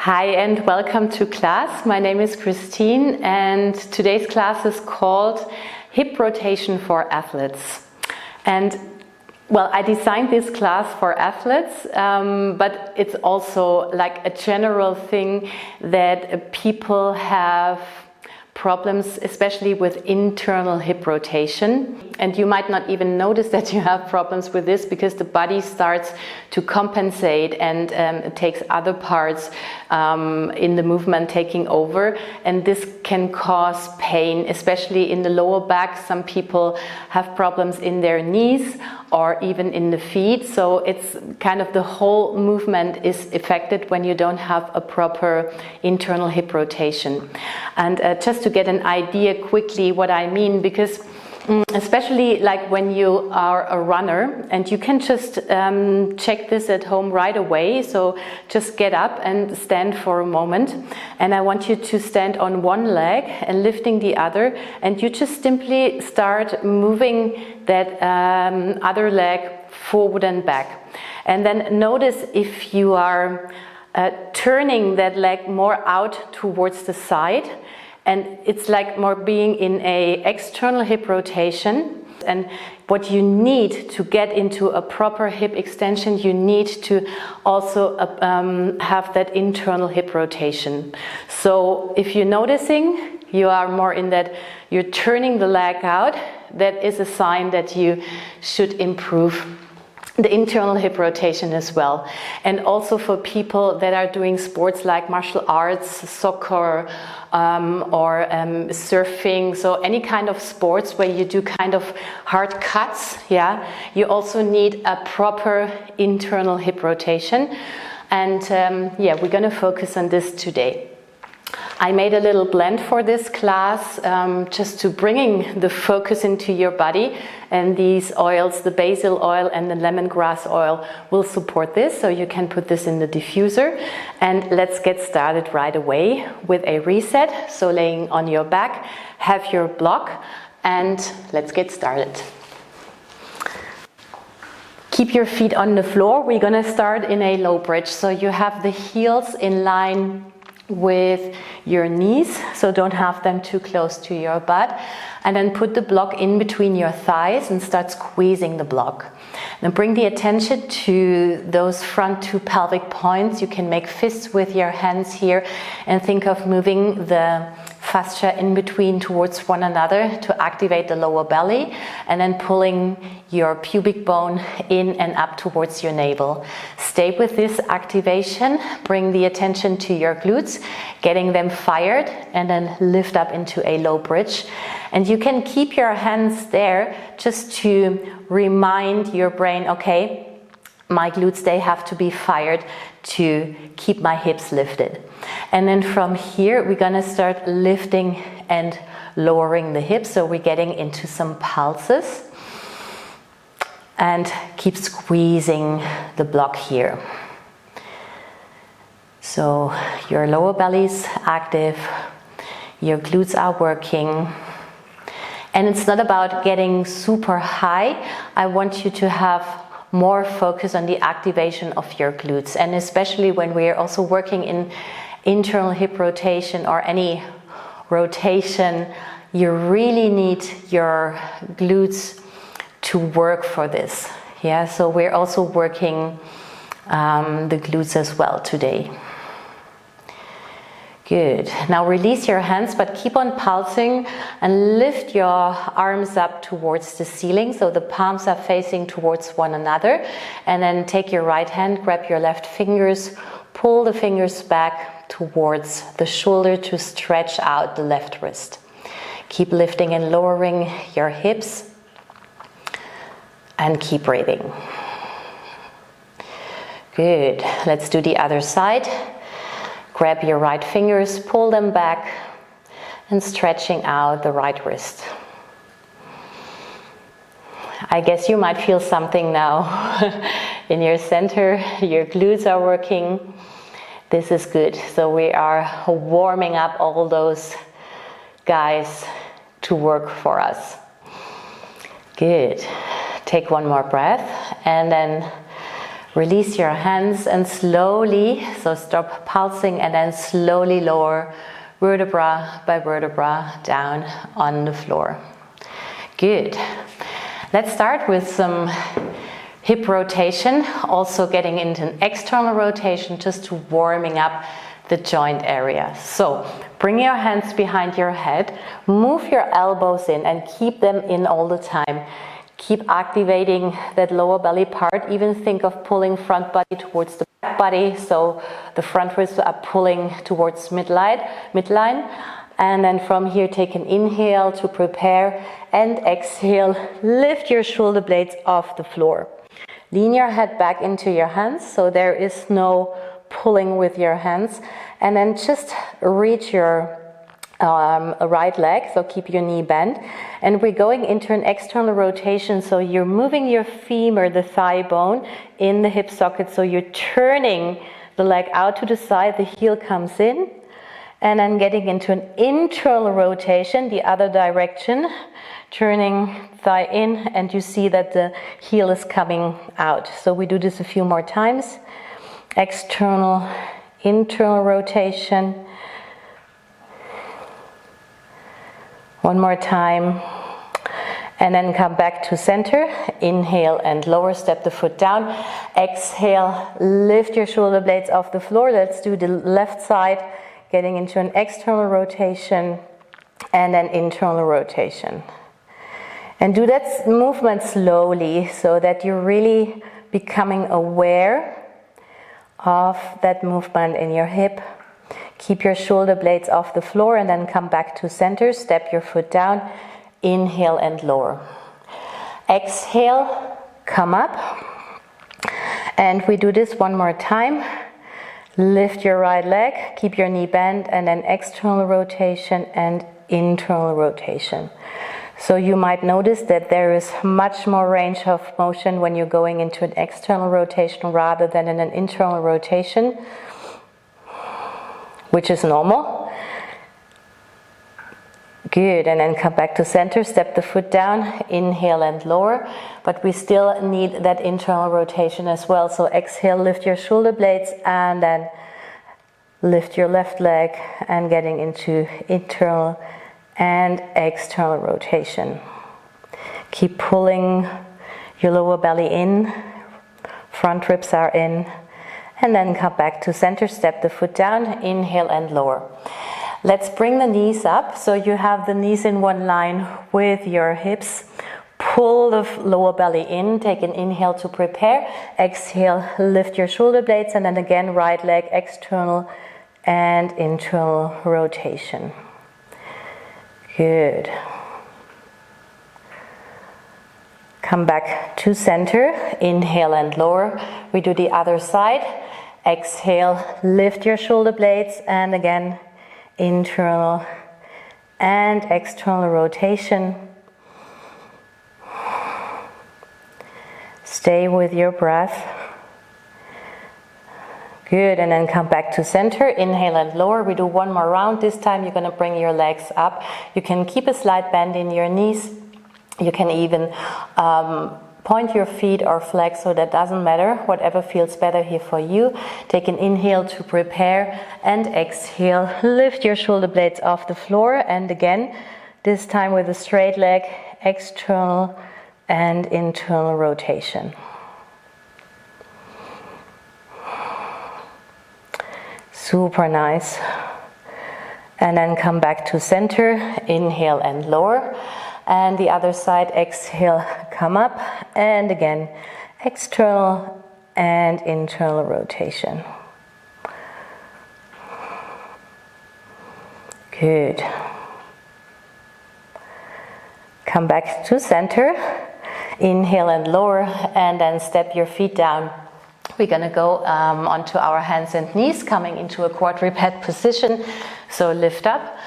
Hi and welcome to class. My name is Christine and today's class is called Hip Rotation for Athletes. And well, I designed this class for athletes, but it's also like a general thing that people have problems, especially with internal hip rotation. And you might not even notice that you have problems with this because the body starts to compensate and it takes other parts in the movement taking over. And this can cause pain, especially in the lower back. Some people have problems in their knees or even in the feet. So it's kind of the whole movement is affected when you don't have a proper internal hip rotation. And just to get an idea quickly what I mean, because especially like when you are a runner, and you can just check this at home right away. So just get up and stand for a moment, and I want you to stand on one leg and lifting the other, and you just simply start moving that other leg forward and back. And then notice if you are turning that leg more out towards the side, and it's like more being in a external hip rotation. And what you need to get into a proper hip extension, you need to also have that internal hip rotation. So if you're noticing you are more in that you're turning the leg out, that is a sign that you should improve the internal hip rotation as well. And also for people that are doing sports like martial arts, soccer, or surfing, so any kind of sports where you do kind of hard cuts, you also need a proper internal hip rotation. And we're going to focus on this today. I made a little blend for this class just to bringing the focus into your body, and these oils, the basil oil and the lemongrass oil, will support this, so you can put this in the diffuser. And let's get started right away with a reset. So laying on your back, have your block, and let's get started. Keep your feet on the floor. We're going to start in a low bridge, so you have the heels in line with your knees, so don't have them too close to your butt, and then put the block in between your thighs and start squeezing the block. Then bring the attention to those front two pelvic points. You can make fists with your hands here and think of moving the fascia in between towards one another to activate the lower belly, and then pulling your pubic bone in and up towards your navel. Stay with this activation, bring the attention to your glutes, getting them fired, and then lift up into a low bridge. And you can keep your hands there just to remind your brain, okay, my glutes, they have to be fired to keep my hips lifted. And then from here, we're going to start lifting and lowering the hips. So we're getting into some pulses. And keep squeezing the block here. So your lower belly's active, your glutes are working. And it's not about getting super high. I want you to have more focus on the activation of your glutes. And especially when we are also working in internal hip rotation or any rotation, you really need your glutes to work for this. So we're also working the glutes as well today. Good. Now release your hands, but keep on pulsing and lift your arms up towards the ceiling, so the palms are facing towards one another. And then take your right hand, grab your left fingers, pull the fingers back towards the shoulder to stretch out the left wrist. Keep lifting and lowering your hips. And keep breathing. Good. Let's do the other side. Grab your right fingers, pull them back, and stretching out the right wrist. I guess you might feel something now in your center. Your glutes are working. This is good. So we are warming up all those guys to work for us. Good. Take one more breath and then Release your hands and slowly, so stop pulsing and then slowly lower vertebra by vertebra down on the floor. Good. Let's start with some hip rotation, also getting into an external rotation, just to warming up the joint area. So bring your hands behind your head, move your elbows in and keep them in all the time. Keep activating that lower belly part. Even think of pulling front body towards the back body, so the front ribs are pulling towards midline. And then from here, take an inhale to prepare, and exhale, lift your shoulder blades off the floor. Lean your head back into your hands, so there is no pulling with your hands. And then just reach your right leg, so keep your knee bent. And we're going into an external rotation, so you're moving your femur, the thigh bone, in the hip socket, so you're turning the leg out to the side, the heel comes in, and then getting into an internal rotation, the other direction, turning thigh in, and you see that the heel is coming out. So we do this a few more times. External, internal rotation. One more time, and then come back to center. Inhale and lower, step the foot down. Exhale, lift your shoulder blades off the floor. Let's do the left side, getting into an external rotation and then internal rotation. And do that movement slowly, so that you're really becoming aware of that movement in your hip. Keep your shoulder blades off the floor and then come back to center. Step your foot down. Inhale and lower. Exhale, come up. And we do this one more time. Lift your right leg, keep your knee bent, and then external rotation and internal rotation. So you might notice that there is much more range of motion when you're going into an external rotation rather than in an internal rotation, which is normal. Good, and then come back to center, step the foot down, inhale and lower, but we still need that internal rotation as well. So exhale, lift your shoulder blades, and then lift your left leg, and getting into internal and external rotation. Keep pulling your lower belly in, front ribs are in, and then come back to center, step the foot down, inhale and lower. Let's bring the knees up, so you have the knees in one line with your hips. Pull the lower belly in, take an inhale to prepare. Exhale, lift your shoulder blades, and then again, right leg external and internal rotation. Good. Come back to center, inhale and lower. We do the other side. Exhale, lift your shoulder blades, and again, internal and external rotation. Stay with your breath. Good, and then come back to center, inhale and lower. We do one more round. This time you're going to bring your legs up. You can keep a slight bend in your knees. You can even point your feet or flex, so that doesn't matter, whatever feels better here for you. Take an inhale to prepare, and exhale, lift your shoulder blades off the floor, and again, this time with a straight leg, external and internal rotation. Super nice. And then come back to center, inhale and lower. And the other side, exhale, come up, and again, external and internal rotation. Good. Come back to center, inhale and lower, and then step your feet down. We're going to go onto our hands and knees, coming into a quadruped position. So lift up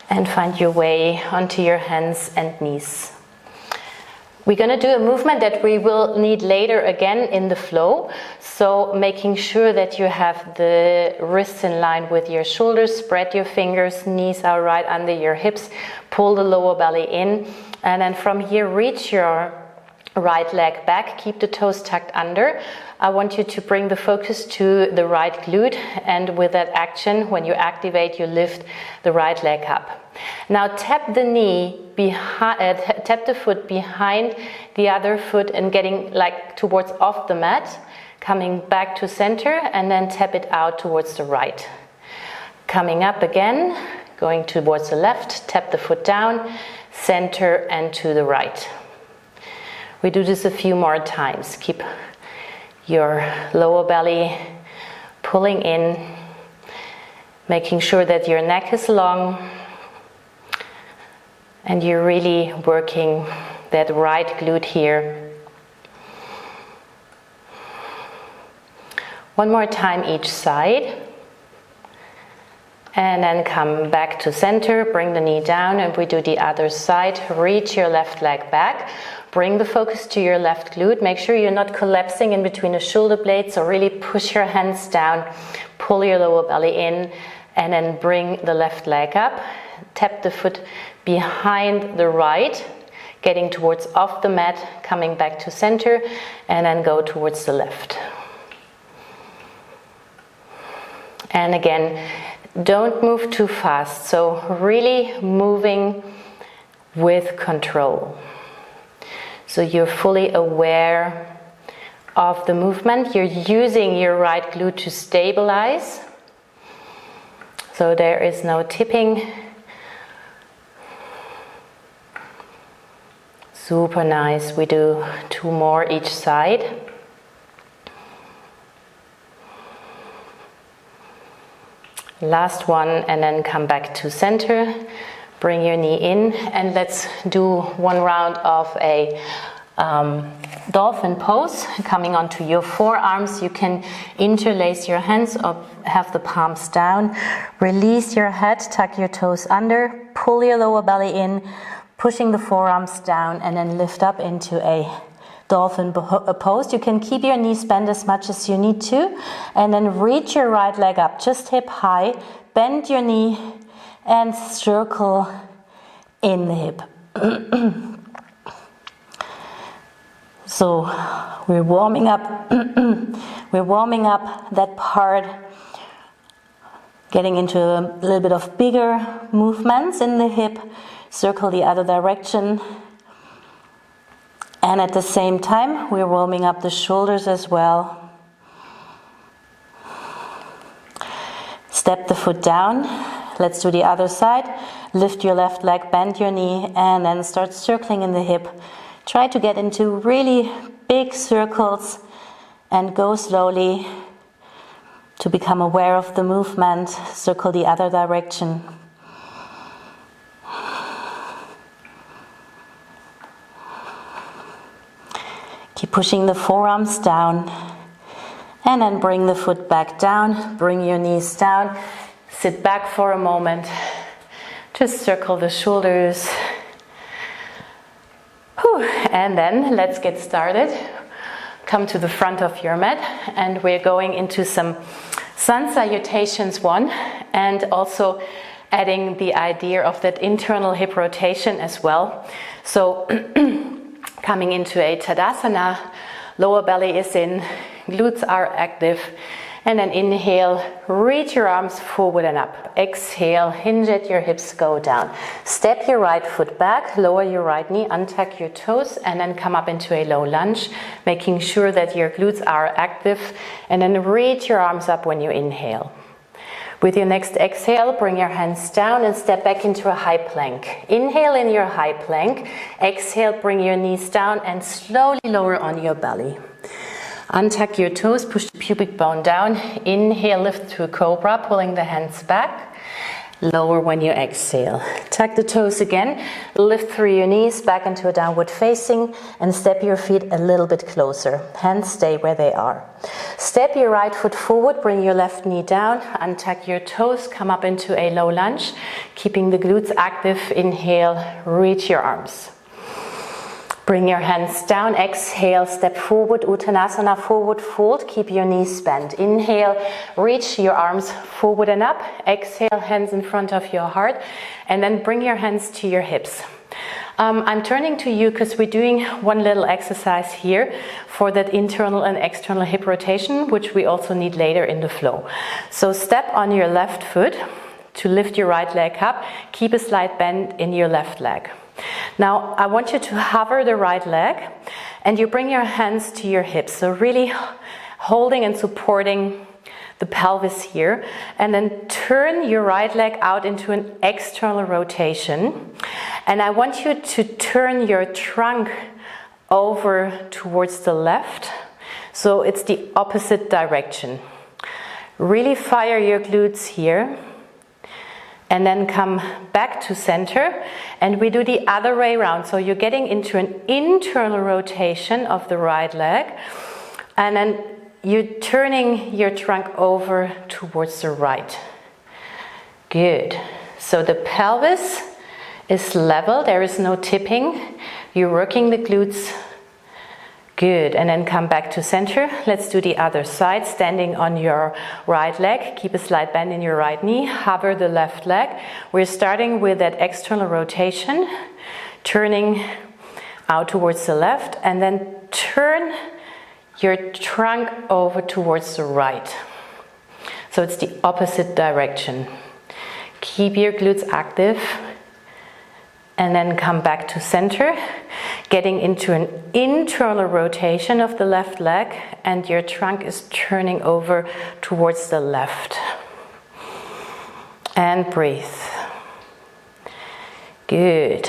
and find your way onto your hands and knees. We're going to do a movement that we will need later again in the flow. So making sure that you have the wrists in line with your shoulders, spread your fingers, knees are right under your hips, pull the lower belly in, and then from here reach your right leg back, keep the toes tucked under. I want you to bring the focus to the right glute, and with that action, when you activate, you lift the right leg up. Now tap the knee behind, tap the foot behind the other foot and getting like towards off the mat, coming back to center, and then tap it out towards the right. Coming up again, going towards the left, tap the foot down, center and to the right. We do this a few more times. Keep your lower belly pulling in, making sure that your neck is long and you're really working that right glute here. One more time each side. And then come back to center, bring the knee down, and we do the other side. Reach your left leg back. Bring the focus to your left glute. Make sure you're not collapsing in between the shoulder blades, so really push your hands down, pull your lower belly in, and then bring the left leg up. Tap the foot behind the right, getting towards off the mat, coming back to center, and then go towards the left. And again, don't move too fast, so really moving with control. So you're fully aware of the movement. You're using your right glute to stabilize. So there is no tipping. Super nice. We do 2 more each side. Last one, and then come back to center. Bring your knee in, and let's do 1 round of a dolphin pose. Coming onto your forearms, you can interlace your hands or have the palms down. Release your head, tuck your toes under, pull your lower belly in, pushing the forearms down, and then lift up into a dolphin pose. You can keep your knees bent as much as you need to, and then reach your right leg up, just hip high, bend your knee, and circle in the hip. So we're warming up that part, getting into a little bit of bigger movements in the hip, circle the other direction. And at the same time, we're warming up the shoulders as well. Step the foot down. Let's do the other side. Lift your left leg, bend your knee, and then start circling in the hip. Try to get into really big circles and go slowly to become aware of the movement. Circle the other direction. Keep pushing the forearms down, and then bring the foot back down, bring your knees down, sit back for a moment, just circle the shoulders. Whew. And then let's get started. Come to the front of your mat, and we're going into some sun salutations 1, and also adding the idea of that internal hip rotation as well. So coming into a Tadasana, lower belly is in, glutes are active, and then inhale, reach your arms forward and up. Exhale, hinge at your hips, go down. Step your right foot back, lower your right knee, untuck your toes, and then come up into a low lunge, making sure that your glutes are active, and then reach your arms up when you inhale. With your next exhale, bring your hands down and step back into a high plank. Inhale in your high plank. Exhale, bring your knees down and slowly lower on your belly. Untuck your toes, push the pubic bone down. Inhale, lift to a cobra, pulling the hands back. Lower when you exhale. Tuck the toes again, lift through your knees back into a downward facing, and step your feet a little bit closer. Hands stay where they are. Step your right foot forward, bring your left knee down, untuck your toes, come up into a low lunge, keeping the glutes active. Inhale, reach your arms. Bring your hands down, exhale, step forward, Uttanasana, forward fold, keep your knees bent. Inhale, reach your arms forward and up. Exhale, hands in front of your heart, and then bring your hands to your hips. I'm turning to you because we're doing one little exercise here for that internal and external hip rotation, which we also need later in the flow. So step on your left foot to lift your right leg up. Keep a slight bend in your left leg. Now I want you to hover the right leg and you bring your hands to your hips. So really holding and supporting the pelvis here, and then turn your right leg out into an external rotation. And I want you to turn your trunk over towards the left, so it's the opposite direction. Really fire your glutes here, and then come back to center, and we do the other way around. So you're getting into an internal rotation of the right leg, and then you're turning your trunk over towards the right. Good. So the pelvis is level, there is no tipping. You're working the glutes. Good. And then come back to center. Let's do the other side. Standing on your right leg. Keep a slight bend in your right knee. Hover the left leg. We're starting with that external rotation. Turning out towards the left. And then turn your trunk over towards the right. So it's the opposite direction. Keep your glutes active. And then come back to center, getting into an internal rotation of the left leg, and your trunk is turning over towards the left. And breathe. Good.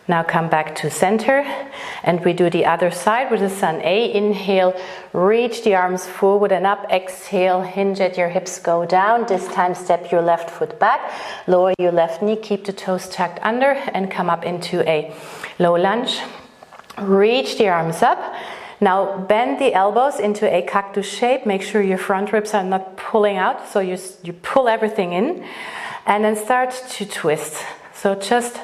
Now come back to center, and we do the other side with the Sun A. Inhale, reach the arms forward and up. Exhale, hinge at your hips, go down. This time step your left foot back, lower your left knee, keep the toes tucked under, and come up into a low lunge. Reach the arms up. Now bend the elbows into a cactus shape. Make sure your front ribs are not pulling out, so you pull everything in. And then start to twist. So just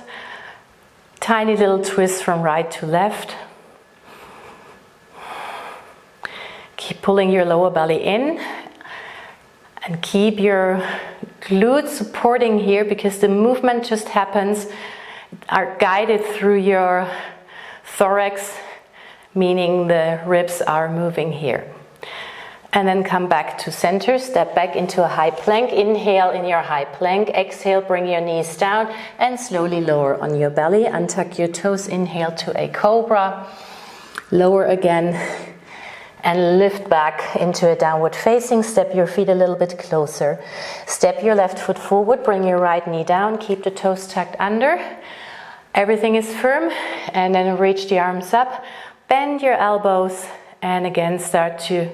tiny little twist from right to left. Keep pulling your lower belly in and keep your glutes supporting here, because the movement just happens, are guided through your thorax, meaning the ribs are moving here. And then come back to center, step back into a high plank. Inhale in your high plank, exhale, bring your knees down and slowly lower on your belly. Untuck your toes, inhale to a cobra. Lower again and lift back into a downward facing. Step your feet a little bit closer. Step your left foot forward, bring your right knee down, keep the toes tucked under. Everything is firm, and then reach the arms up, bend your elbows, and again start to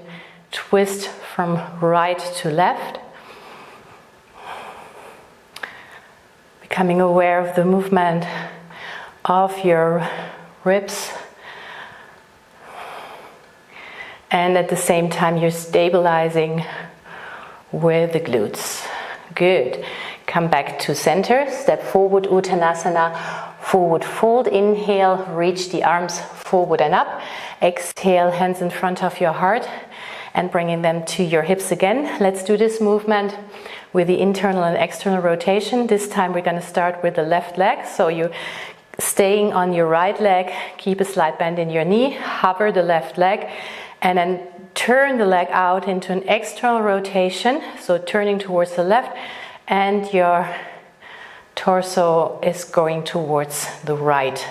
twist from right to left. Becoming aware of the movement of your ribs. And at the same time you're stabilizing with the glutes. Good. Come back to center. Step forward, Uttanasana, forward fold. Inhale, reach the arms forward and up. Exhale, hands in front of your heart, and bringing them to your hips again. Let's do this movement with the internal and external rotation. This time we're going to start with the left leg. So you staying on your right leg, keep a slight bend in your knee, hover the left leg, and then turn the leg out into an external rotation. So turning towards the left, and your torso is going towards the right.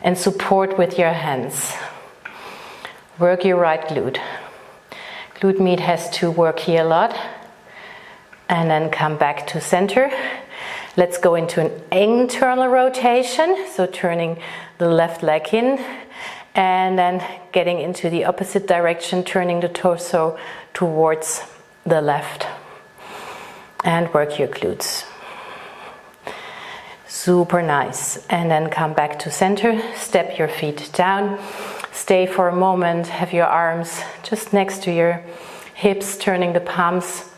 And support with your hands. Work your right glute. Glute med has to work here a lot. And then come back to center. Let's go into an internal rotation. So turning the left leg in, and then getting into the opposite direction, turning the torso towards the left. And work your glutes. Super nice. And then come back to center. Step your feet down. Stay for a moment. Have your arms just next to your hips, turning the palms,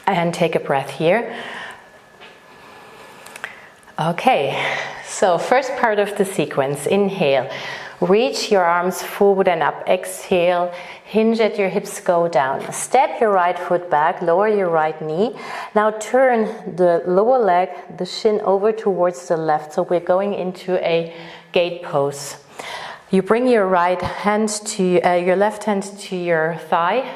and take a breath here. Okay, so first part of the sequence. Inhale, Reach your arms forward and up. Exhale, hinge at your hips, go down. Step your right foot back, lower your right knee. Now turn the lower leg, the shin over towards the left. So we're going into a gate pose. You bring your right hand to your left hand to your thigh,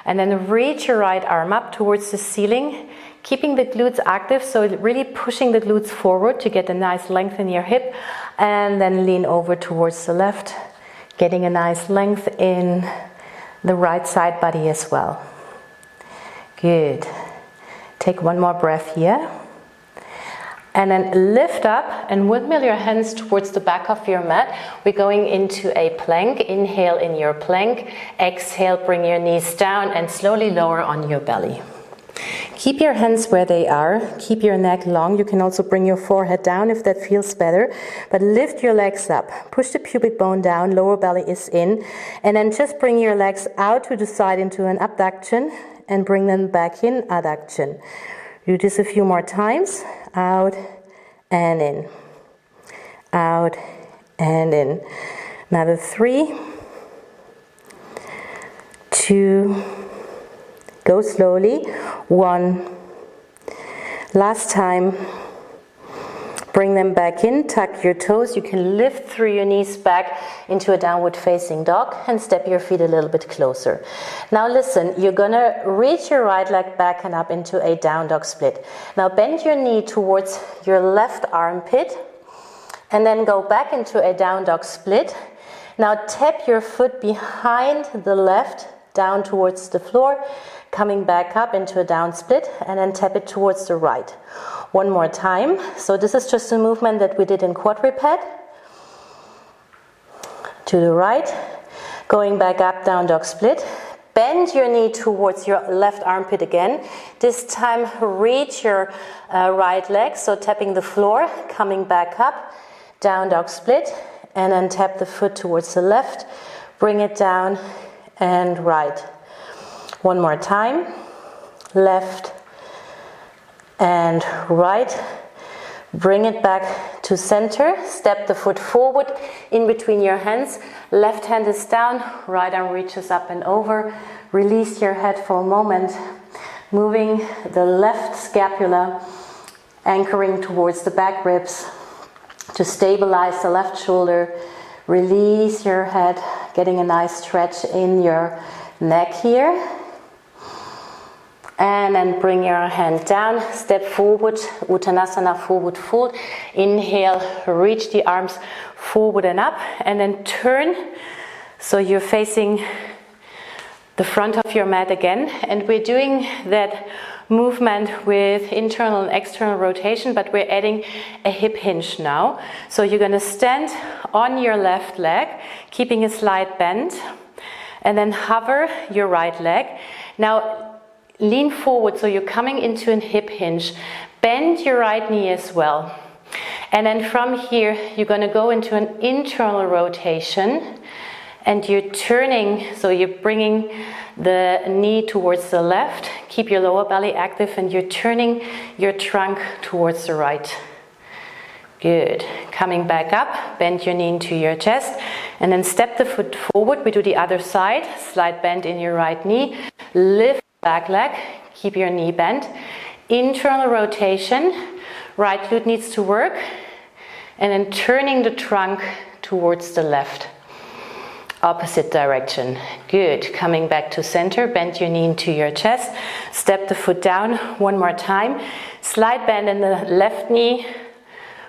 and then reach your right arm up towards the ceiling, keeping the glutes active, so really pushing the glutes forward to get a nice length in your hip, and then lean over towards the left, getting a nice length in the right side body as well. Good. Take one more breath here. And then lift up and windmill your hands towards the back of your mat. We're going into a plank. Inhale in your plank. Exhale, bring your knees down and slowly lower on your belly. Keep your hands where they are. Keep your neck long. You can also bring your forehead down if that feels better. But lift your legs up. Push the pubic bone down. Lower belly is in. And then just bring your legs out to the side into an abduction and bring them back in, adduction. Do this a few more times. Out and in. Out and in. Another 3, 2, go slowly. 1. Last time. Bring them back in, tuck your toes. You can lift through your knees back into a downward facing dog and step your feet a little bit closer. Now listen, you're gonna reach your right leg back and up into a down dog split. Now bend your knee towards your left armpit and then go back into a down dog split. Now tap your foot behind the left down towards the floor, coming back up into a down split, and then tap it towards the right. One more time. So this is just a movement that we did in quadruped. To the right, going back up, down dog split. Bend your knee towards your left armpit again. This time reach your right leg, so tapping the floor, coming back up, down dog split, and then tap the foot towards the left, bring it down and right. One more time. Left and right. Bring it back to center. Step the foot forward in between your hands. Left hand is down, right arm reaches up and over. Release your head for a moment. Moving the left scapula, anchoring towards the back ribs to stabilize the left shoulder. Release your head, getting a nice stretch in your neck here. And then bring your hand down, step forward, Uttanasana, forward fold. Inhale, reach the arms forward and up, and then turn. So you're facing the front of your mat again. And we're doing that movement with internal and external rotation, but we're adding a hip hinge now. So you're gonna stand on your left leg, keeping a slight bend, and then hover your right leg. Now, lean forward, so you're coming into a hip hinge. Bend your right knee as well. And then from here, you're going to go into an internal rotation. And you're turning, so you're bringing the knee towards the left. Keep your lower belly active, and you're turning your trunk towards the right. Good. Coming back up, bend your knee into your chest. And then step the foot forward. We do the other side. Slight bend in your right knee. Lift back leg, keep your knee bent. Internal rotation, right glute needs to work. And then turning the trunk towards the left. Opposite direction. Good. Coming back to center, bend your knee into your chest. Step the foot down one more time. Slight bend in the left knee.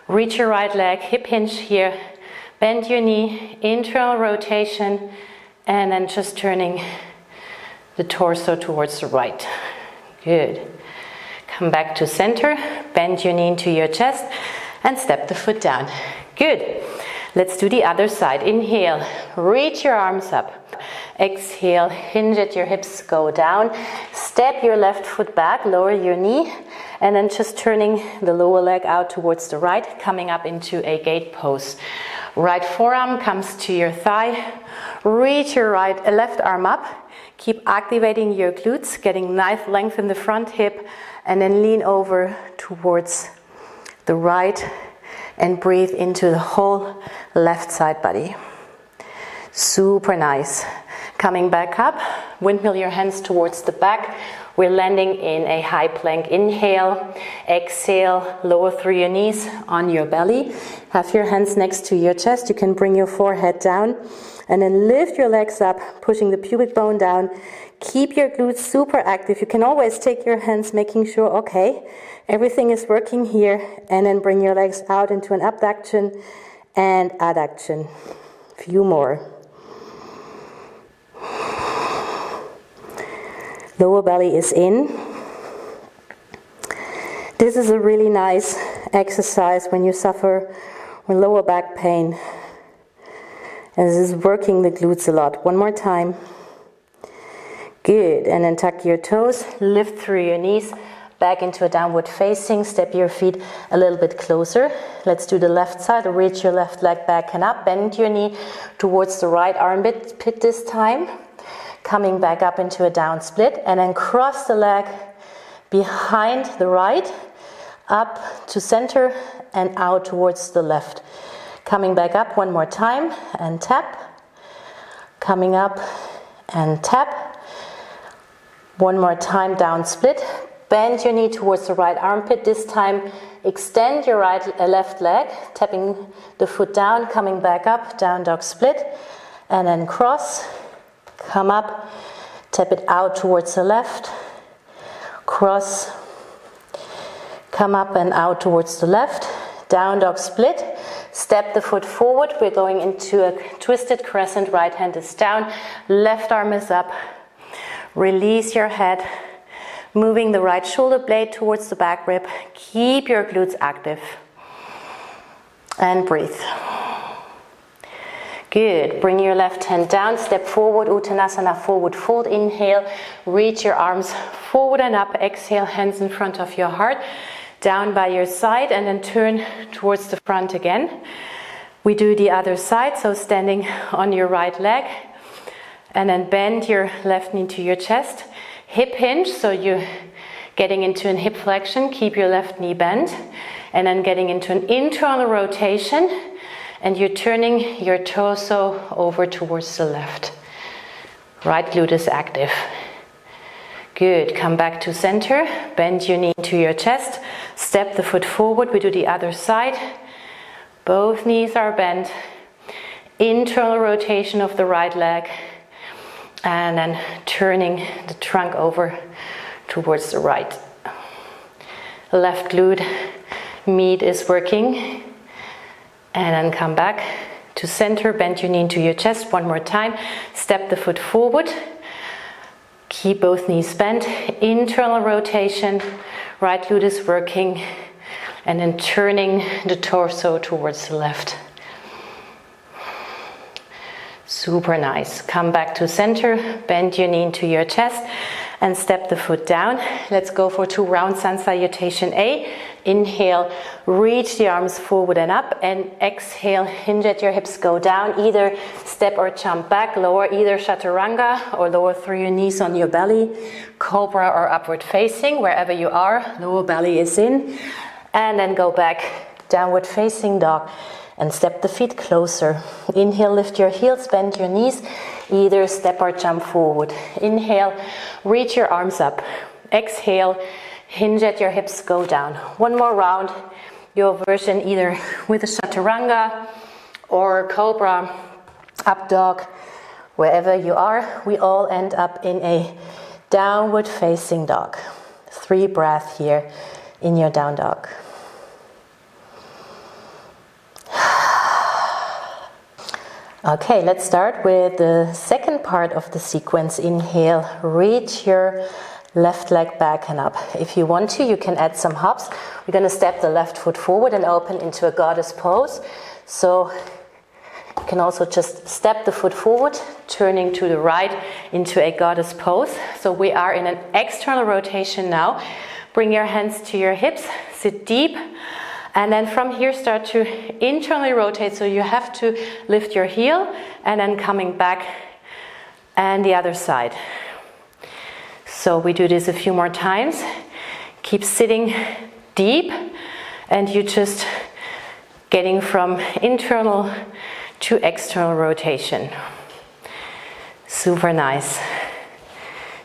Reach your right leg, hip hinge here. Bend your knee, internal rotation. And then just turning the torso towards the right. Good. Come back to center, bend your knee into your chest, and step the foot down. Good. Let's do the other side. Inhale, reach your arms up. Exhale, hinge at your hips, go down. Step your left foot back, lower your knee, and then just turning the lower leg out towards the right, coming up into a gate pose. Right forearm comes to your thigh. Reach your left arm up. Keep activating your glutes, getting nice length in the front hip, and then lean over towards the right and breathe into the whole left side body. Super nice. Coming back up, windmill your hands towards the back. We're landing in a high plank. Inhale, exhale, lower through your knees on your belly. Have your hands next to your chest. You can bring your forehead down and then lift your legs up, pushing the pubic bone down. Keep your glutes super active. You can always take your hands, making sure, okay, everything is working here, and then bring your legs out into an abduction and adduction. Few more. Lower belly is in. This is a really nice exercise when you suffer with lower back pain. And this is working the glutes a lot. One more time. Good. And then tuck your toes, lift through your knees, back into a downward facing. Step your feet a little bit closer. Let's do the left side. Reach your left leg back and up. Bend your knee towards the right armpit pit this time. Coming back up into a down split, and then cross the leg behind the right, up to center and out towards the left. Coming back up one more time and tap. Coming up and tap. One more time, down split. Bend your knee towards the right armpit. This time extend your left leg, tapping the foot down, coming back up, down dog split, and then cross. Come up, tap it out towards the left, cross, come up and out towards the left, down dog split, step the foot forward. We're going into a twisted crescent. Right hand is down, left arm is up. Release your head, moving the right shoulder blade towards the back rib. Keep your glutes active and breathe. Good. Bring your left hand down, step forward, Uttanasana, forward fold. Inhale, reach your arms forward and up. Exhale, hands in front of your heart, down by your side, and then turn towards the front again. We do the other side, so standing on your right leg, and then bend your left knee to your chest. Hip hinge, so you're getting into an hip flexion. Keep your left knee bent, and then getting into an internal rotation. And you're turning your torso over towards the left. Right glute is active. Good. Come back to center. Bend your knee to your chest. Step the foot forward. We do the other side. Both knees are bent. Internal rotation of the right leg. And then turning the trunk over towards the right. Left glute meat is working. And then come back to center, bend your knee into your chest one more time. Step the foot forward. Keep both knees bent. Internal rotation. Right glute is working. And then turning the torso towards the left. Super nice. Come back to center, bend your knee into your chest, and step the foot down. Let's go for 2 round sun salutation A. Inhale, reach the arms forward and up, and exhale, hinge at your hips, go down. Either step or jump back, lower either chaturanga or lower through your knees on your belly, cobra or upward facing, wherever you are, lower belly is in. And then go back, downward facing dog, and step the feet closer. Inhale, lift your heels, bend your knees, either step or jump forward. Inhale, reach your arms up. Exhale, hinge at your hips, go down. One more round, your version either with a chaturanga or cobra, up dog, wherever you are. We all end up in a downward facing dog. 3 breaths here in your down dog. Okay, let's start with the second part of the sequence. Inhale, reach your left leg back and up. If you want to, you can add some hops. We're going to step the left foot forward and open into a goddess pose. So you can also just step the foot forward, turning to the right into a goddess pose. So we are in an external rotation now. Bring your hands to your hips, sit deep. And then from here start to internally rotate, so you have to lift your heel and then coming back and the other side. So we do this a few more times. Keep sitting deep and you just getting from internal to external rotation. Super nice.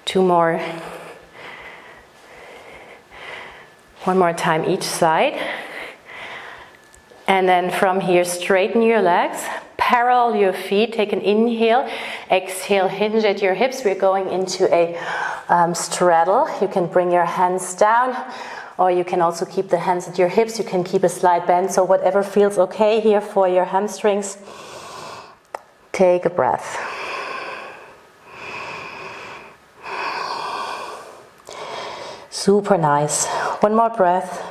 2 more. One more time each side. And then from here, straighten your legs, parallel your feet, take an inhale, exhale, hinge at your hips. We're going into a straddle. You can bring your hands down, or you can also keep the hands at your hips. You can keep a slight bend, so whatever feels okay here for your hamstrings. Take a breath. Super nice. One more breath.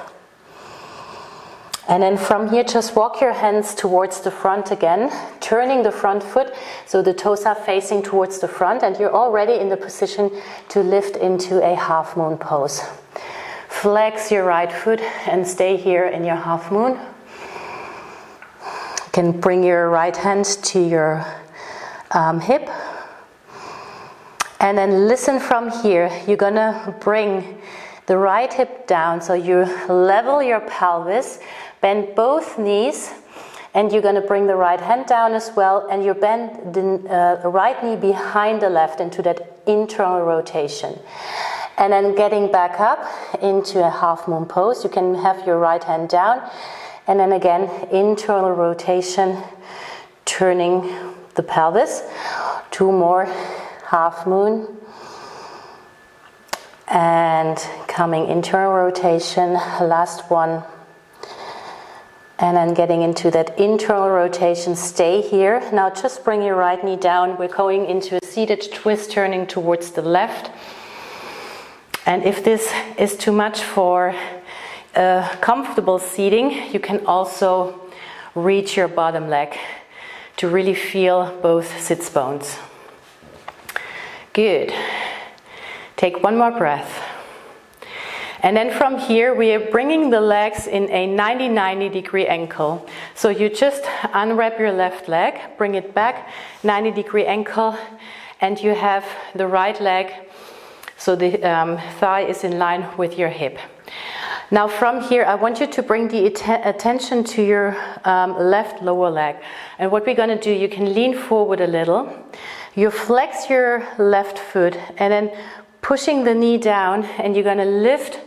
And then from here, just walk your hands towards the front again, turning the front foot so the toes are facing towards the front, and you're already in the position to lift into a half moon pose. Flex your right foot and stay here in your half moon. You can bring your right hand to your hip. And then listen from here. You're gonna bring the right hip down, so you level your pelvis, bend both knees, and you're going to bring the right hand down as well, and you bend the right knee behind the left into that internal rotation. And then getting back up into a half moon pose, you can have your right hand down, and then again, internal rotation, turning the pelvis. 2 more, half moon. And coming internal rotation, last one. And then getting into that internal rotation, stay here. Now just bring your right knee down. We're going into a seated twist, turning towards the left. And if this is too much for comfortable seating, you can also reach your bottom leg to really feel both sits bones. Good. Take 1 more breath. And then from here, we are bringing the legs in a 90 degree ankle. So you just unwrap your left leg, bring it back, 90 degree ankle, and you have the right leg, so the thigh is in line with your hip. Now from here, I want you to bring the attention to your left lower leg. And what we're going to do, you can lean forward a little. You flex your left foot and then pushing the knee down, and you're going to lift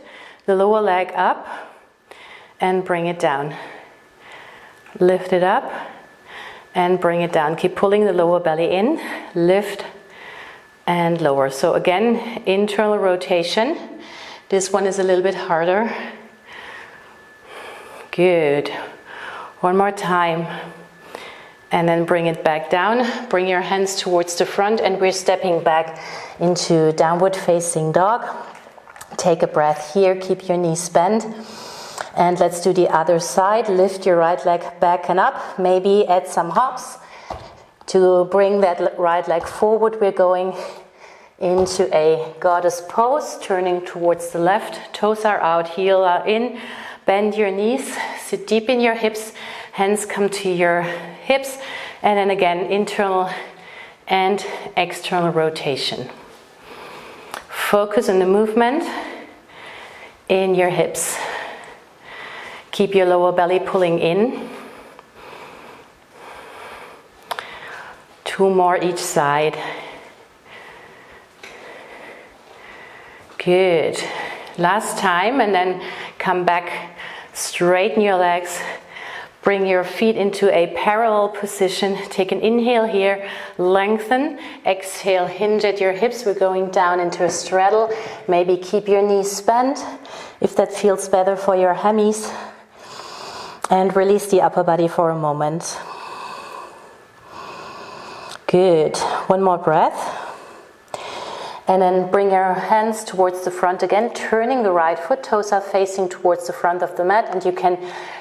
the lower leg up and bring it down. Lift it up and bring it down. Keep pulling the lower belly in, lift and lower. So again, internal rotation. This one is a little bit harder. Good. 1 more time. And then bring it back down. Bring your hands towards the front, and we're stepping back into downward facing dog. Take a breath here, keep your knees bent. And let's do the other side. Lift your right leg back and up. Maybe add some hops to bring that right leg forward. We're going into a goddess pose, turning towards the left. Toes are out, heel are in. Bend your knees, sit deep in your hips. Hands come to your hips, and then again, internal and external rotation. Focus on the movement in your hips. Keep your lower belly pulling in. 2 more each side. Good. Last time, and then come back, straighten your legs. Bring your feet into a parallel position. Take an inhale here, lengthen. Exhale, hinge at your hips. We're going down into a straddle. Maybe keep your knees bent if that feels better for your hammies. And release the upper body for a moment. Good. 1 more breath. And then bring your hands towards the front again, turning the right foot, toes are facing towards the front of the mat, and you can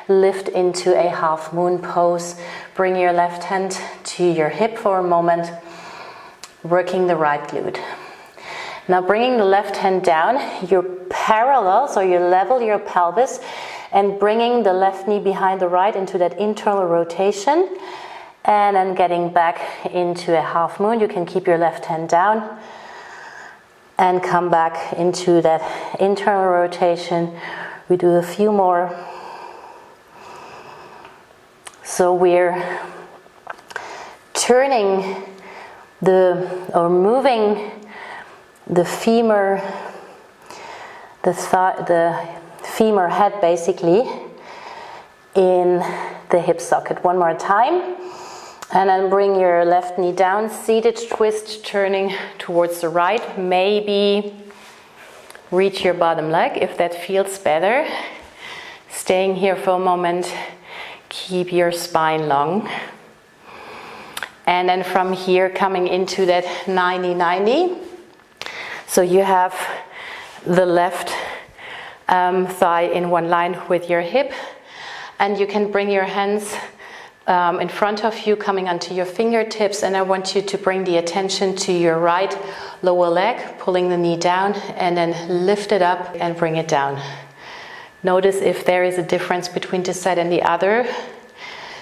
lift into a half moon pose. Bring your left hand to your hip for a moment, working the right glute. Now bringing the left hand down, you're parallel, so you level your pelvis, and bringing the left knee behind the right into that internal rotation, and then getting back into a half moon. You can keep your left hand down and come back into that internal rotation. We do a few more. So we're turning or moving the femur, the femur head basically in the hip socket. One more time. And then bring your left knee down, seated twist, turning towards the right. Maybe reach your bottom leg if that feels better. Staying here for a moment, keep your spine long. And then from here, coming into that 90-90. So you have the left thigh in one line with your hip. And you can bring your hands in front of you, coming onto your fingertips, and I want you to bring the attention to your right lower leg, pulling the knee down, and then lift it up and bring it down. Notice if there is a difference between this side and the other.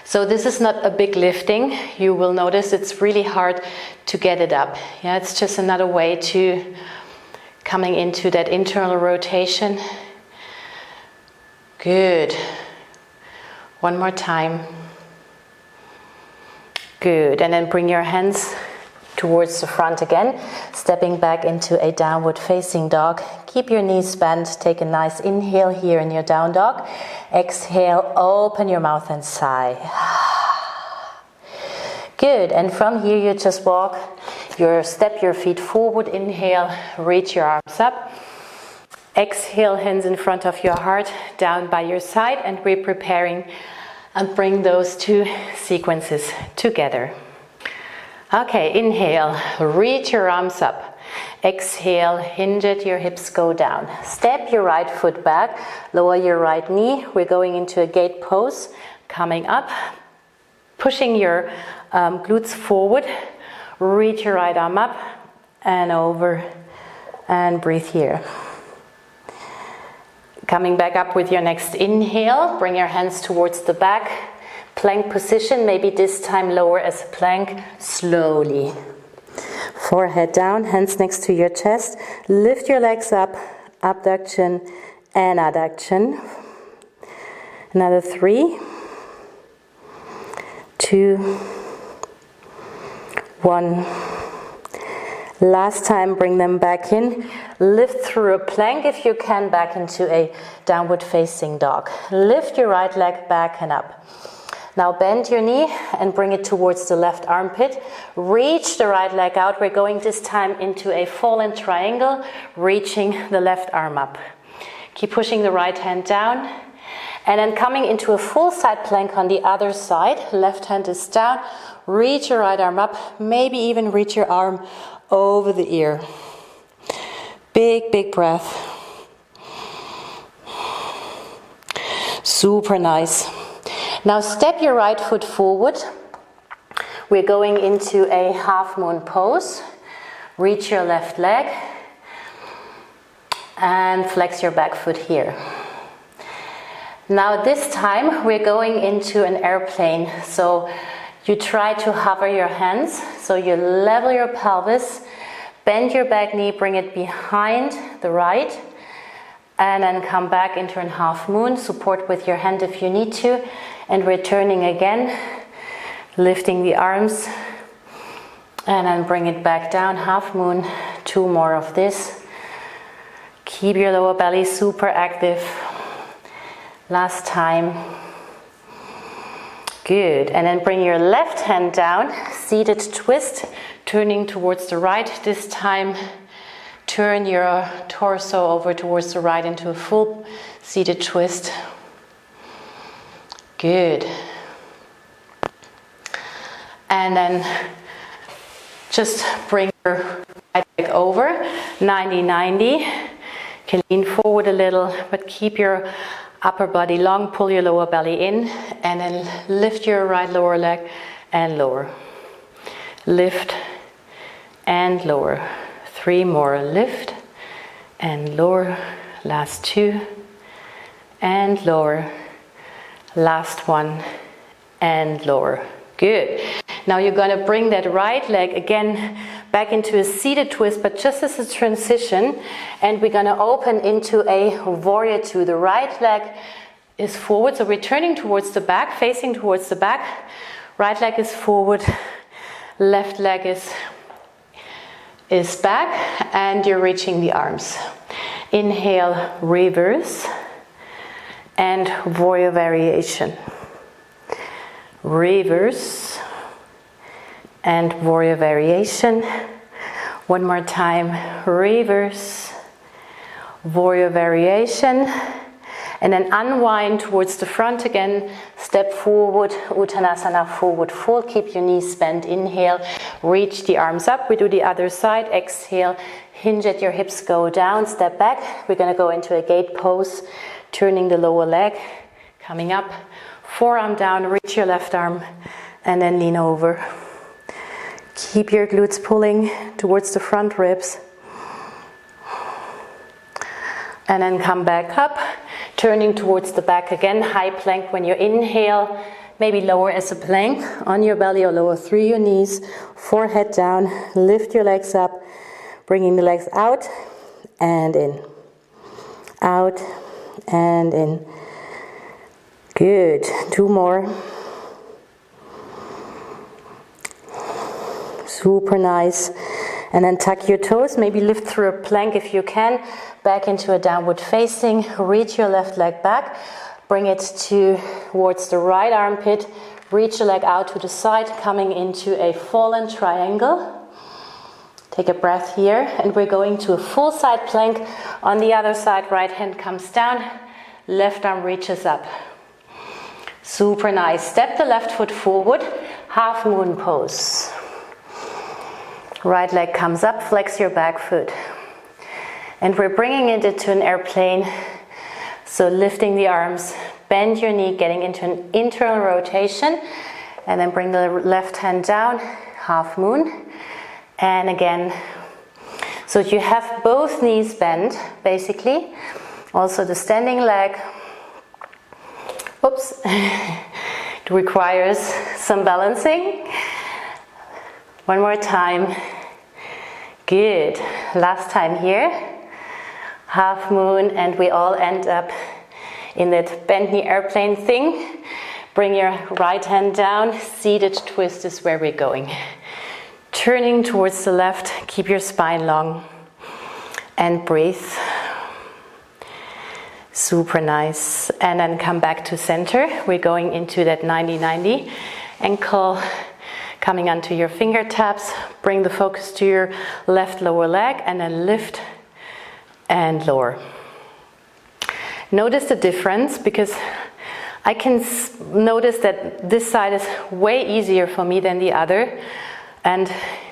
So this is not a big lifting. You will notice it's really hard to get it up. Yeah, it's just another way to coming into that internal rotation. Good. One more time. Good, and then bring your hands towards the front again, stepping back into a downward facing dog. Keep your knees bent, take a nice inhale here in your down dog. Exhale, open your mouth and sigh. Good, and from here you just step your feet forward, inhale, reach your arms up. Exhale, hands in front of your heart, down by your side, and we're preparing and bring those two sequences together. Okay, inhale, reach your arms up. Exhale, hinge it, your hips go down. Step your right foot back, lower your right knee. We're going into a gate pose, coming up, pushing your glutes forward. Reach your right arm up and over, and breathe here. Coming back up with your next inhale, bring your hands towards the back. Plank position, maybe this time lower as a plank, slowly. Forehead down, hands next to your chest. Lift your legs up, abduction and adduction. Another 3, 2, 1. Last time, bring them back in. Lift through a plank if you can, back into a downward facing dog. Lift your right leg back and up. Now bend your knee and bring it towards the left armpit. Reach the right leg out. We're going this time into a fallen triangle, reaching the left arm up. Keep pushing the right hand down. And then coming into a full side plank on the other side. Left hand is down. Reach your right arm up. Maybe even reach your arm over the ear. Big, big breath. Super nice. Now step your right foot forward. We're going into a half moon pose. Reach your left leg and flex your back foot here. Now this time we're going into an airplane. So you try to hover your hands, so you level your pelvis, bend your back knee, bring it behind the right, and then come back into a half moon. Support with your hand if you need to, and returning again, lifting the arms, and then bring it back down, half moon. 2 more of this. Keep your lower belly super active. Last time. Good, and then bring your left hand down, seated twist, turning towards the right. This time, turn your torso over towards the right into a full seated twist. Good. And then just bring your right leg over, 90-90. Can lean forward a little, but keep your upper body long, pull your lower belly in, and then lift your right lower leg and lower. Lift and lower. 3 more, lift and lower. Last 2 and lower. Last 1 and lower. Good. Now you're going to bring that right leg again back into a seated twist, but just as a transition, and we're going to open into a warrior 2. The right leg is forward, so we're turning towards the back, facing towards the back. Right leg is forward, left leg is is back and you're reaching the arms. Inhale, reverse and warrior variation. Reverse and warrior variation. One more time, reverse, warrior variation, and then unwind towards the front again, step forward, Uttanasana, forward fold, keep your knees bent, inhale, reach the arms up, we do the other side, exhale, hinge at your hips, go down, step back, we're going to go into a gate pose, turning the lower leg, coming up, forearm down, reach your left arm, and then lean over. Keep your glutes pulling towards the front ribs. And then come back up, turning towards the back again, high plank when you inhale, maybe lower as a plank on your belly or lower through your knees, forehead down, lift your legs up, bringing the legs out and in, out and in. Good, 2 more. Super nice. And then tuck your toes, maybe lift through a plank if you can, back into a downward facing, reach your left leg back, bring it towards the right armpit, reach your leg out to the side, coming into a fallen triangle. Take a breath here, and we're going to a full side plank. On the other side, right hand comes down, left arm reaches up. Super nice. Step the left foot forward, half moon pose. Right leg comes up, flex your back foot. And we're bringing it into an airplane. So lifting the arms, bend your knee, getting into an internal rotation. And then bring the left hand down, half moon. And again, so you have both knees bent, basically. Also the standing leg. Oops. It requires some balancing. One more time. Good. Last time here. Half moon, and we all end up in that bend knee airplane thing. Bring your right hand down. Seated twist is where we're going. Turning towards the left. Keep your spine long. And breathe. Super nice. And then come back to center. We're going into that 90-90 ankle. Coming onto your fingertips, bring the focus to your left lower leg and then lift and lower. Notice the difference, because I can notice that this side is way easier for me than the other, and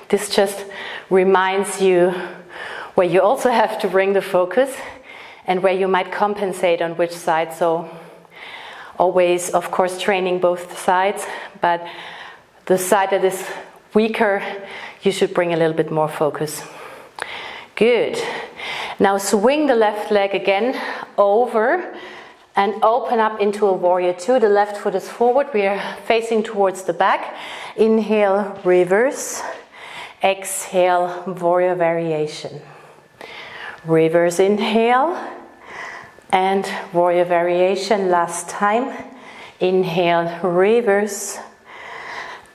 this just reminds you where you also have to bring the focus and where you might compensate on which side. So always, of course, training both sides, but the side that is weaker, you should bring a little bit more focus. Good. Now swing the left leg again over and open up into a warrior 2. The left foot is forward. We are facing towards the back. Inhale, reverse. Exhale, warrior variation. Reverse inhale and warrior variation. Last time. Inhale, reverse.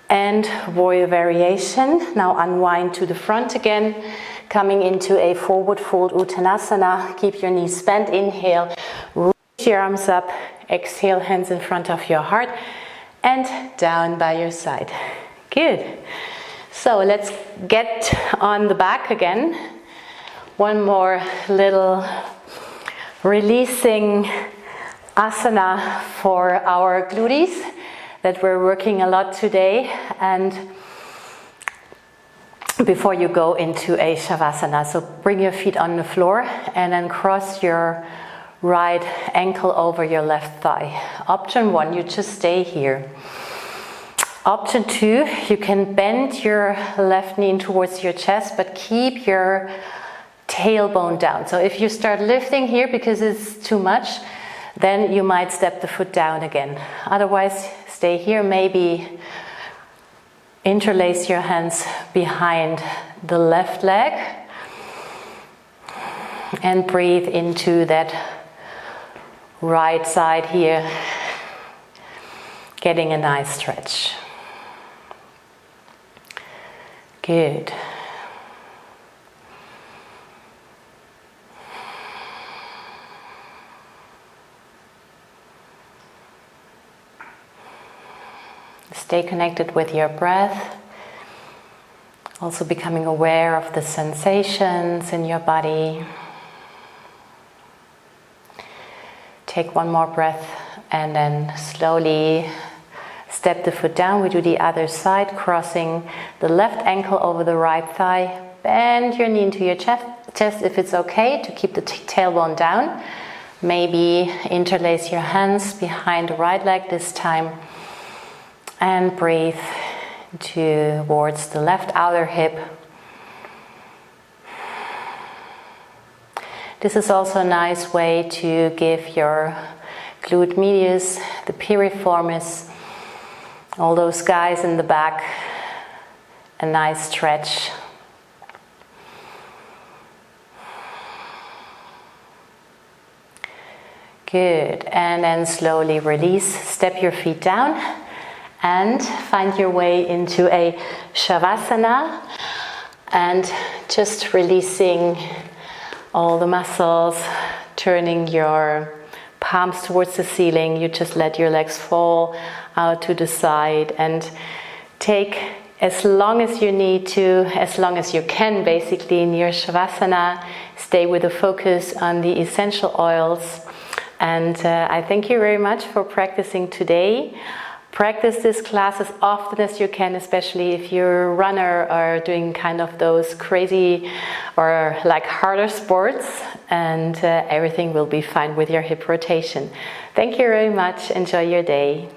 And warrior variation. Now unwind to the front again, coming into a forward fold Uttanasana. Keep your knees bent. Inhale, reach your arms up. Exhale, hands in front of your heart and down by your side. Good. So let's get on the back again. One more little releasing asana for our gluteus that we're working a lot today, and before you go into a shavasana. So bring your feet on the floor and then cross your right ankle over your left thigh. Option 1, you just stay here. Option 2, you can bend your left knee towards your chest, but keep your tailbone down. So if you start lifting here because it's too much, then you might step the foot down again. Otherwise, stay here. Maybe interlace your hands behind the left leg and breathe into that right side here, getting a nice stretch. Good. Stay connected with your breath. Also becoming aware of the sensations in your body. Take one more breath and then slowly step the foot down. We do the other side, crossing the left ankle over the right thigh. Bend your knee into your chest if it's okay to keep the tailbone down. Maybe interlace your hands behind the right leg this time. And breathe towards the left outer hip. This is also a nice way to give your glute medius, the piriformis, all those guys in the back, a nice stretch. Good, and then slowly release, step your feet down and find your way into a shavasana, and just releasing all the muscles, turning your palms towards the ceiling. You just let your legs fall out to the side and take as long as you need to, as long as you can basically in your shavasana. Stay with a focus on the essential oils. And I thank you very much for practicing today. Practice this class as often as you can, especially if you're a runner or doing kind of those crazy or like harder sports, and everything will be fine with your hip rotation. Thank you very much. Enjoy your day.